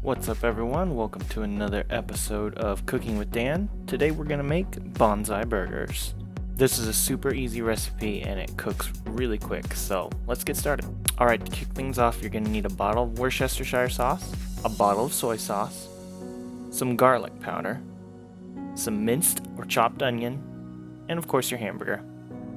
What's up everyone, welcome to another episode of Cooking with Dan. Today we're going to make bonsai burgers. This is a super easy recipe and it cooks really quick, so let's get started. Alright, to kick things off you're going to need a bottle of Worcestershire sauce, a bottle of soy sauce, some garlic powder, some minced or chopped onion, and of course your hamburger.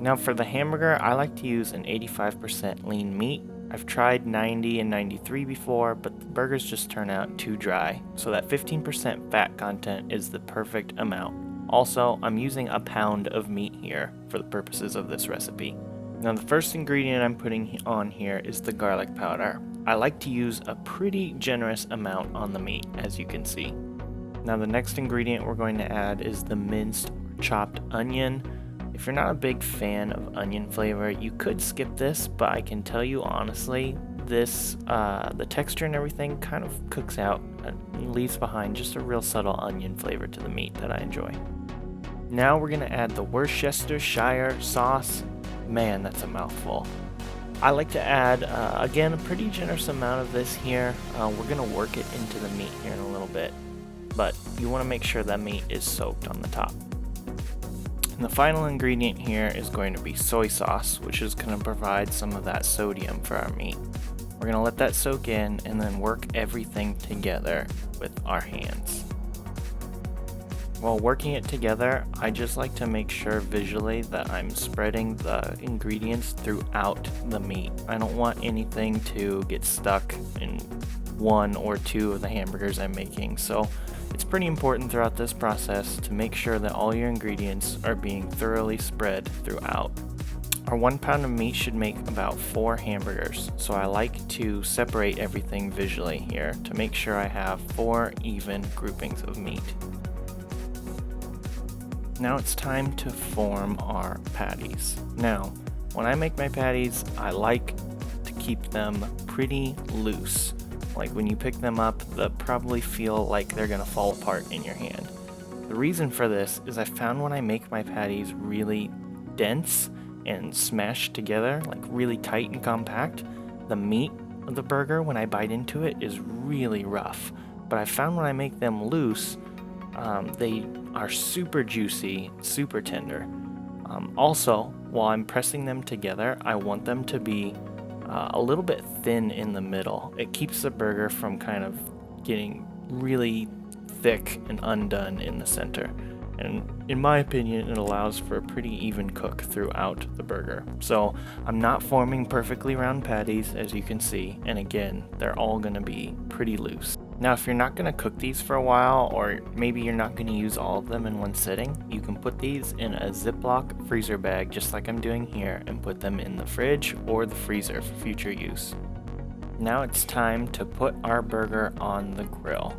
Now for the hamburger, I like to use an 85% lean meat. I've tried 90 and 93 before, but the burgers just turn out too dry, so that 15% fat content is the perfect amount. Also, I'm using a pound of meat here for the purposes of this recipe. Now the first ingredient I'm putting on here is the garlic powder. I like to use a pretty generous amount on the meat, as you can see. Now the next ingredient we're going to add is the minced or chopped onion. If you're not a big fan of onion flavor, you could skip this, but I can tell you honestly, the texture and everything kind of cooks out and leaves behind just a real subtle onion flavor to the meat that I enjoy. Now we're going to add the Worcestershire sauce. Man, that's a mouthful. I like to add, again, a pretty generous amount of this here. We're going to work it into the meat here in a little bit, but you want to make sure that meat is soaked on the top. And the final ingredient here is going to be soy sauce, which is going to provide some of that sodium for our meat. We're going to let that soak in and then work everything together with our hands. While working it together, I just like to make sure visually that I'm spreading the ingredients throughout the meat. I don't want anything to get stuck in one or two of the hamburgers I'm making, so it's pretty important throughout this process to make sure that all your ingredients are being thoroughly spread throughout. Our 1 pound of meat should make about 4 hamburgers, so I like to separate everything visually here to make sure I have 4 even groupings of meat. Now it's time to form our patties. Now, when I make my patties, I like to keep them pretty loose. Like when you pick them up, they'll probably feel like they're gonna fall apart in your hand. The reason for this is I found when I make my patties really dense and smashed together, like really tight and compact, the meat of the burger, when I bite into it, is really rough. But I found when I make them loose, they are super juicy, super tender. Also, while I'm pressing them together, I want them to be a little bit thin in the middle. It keeps the burger from kind of getting really thick and undone in the center. And in my opinion, it allows for a pretty even cook throughout the burger. So I'm not forming perfectly round patties, as you can see, and again, they're all gonna be pretty loose. Now, if you're not gonna cook these for a while, or maybe you're not gonna use all of them in one sitting, you can put these in a Ziploc freezer bag, just like I'm doing here, and put them in the fridge or the freezer for future use. Now it's time to put our burger on the grill.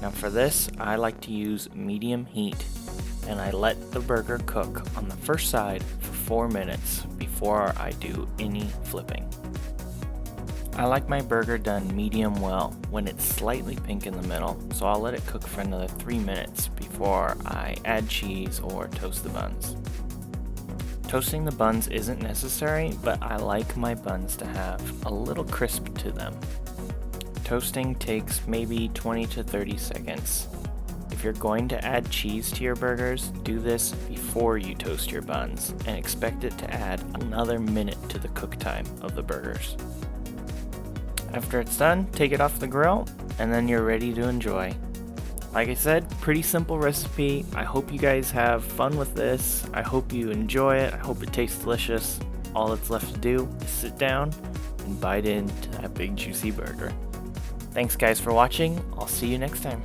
Now for this, I like to use medium heat, and I let the burger cook on the first side for 4 minutes before I do any flipping. I like my burger done medium well when it's slightly pink in the middle, so I'll let it cook for another 3 minutes before I add cheese or toast the buns. Toasting the buns isn't necessary, but I like my buns to have a little crisp to them. Toasting takes maybe 20 to 30 seconds. If you're going to add cheese to your burgers, do this before you toast your buns and expect it to add another minute to the cook time of the burgers. After it's done, take it off the grill, and then you're ready to enjoy. Like I said, pretty simple recipe. I hope you guys have fun with this. I hope you enjoy it. I hope it tastes delicious. All that's left to do is sit down and bite into that big juicy burger. Thanks guys for watching. I'll see you next time.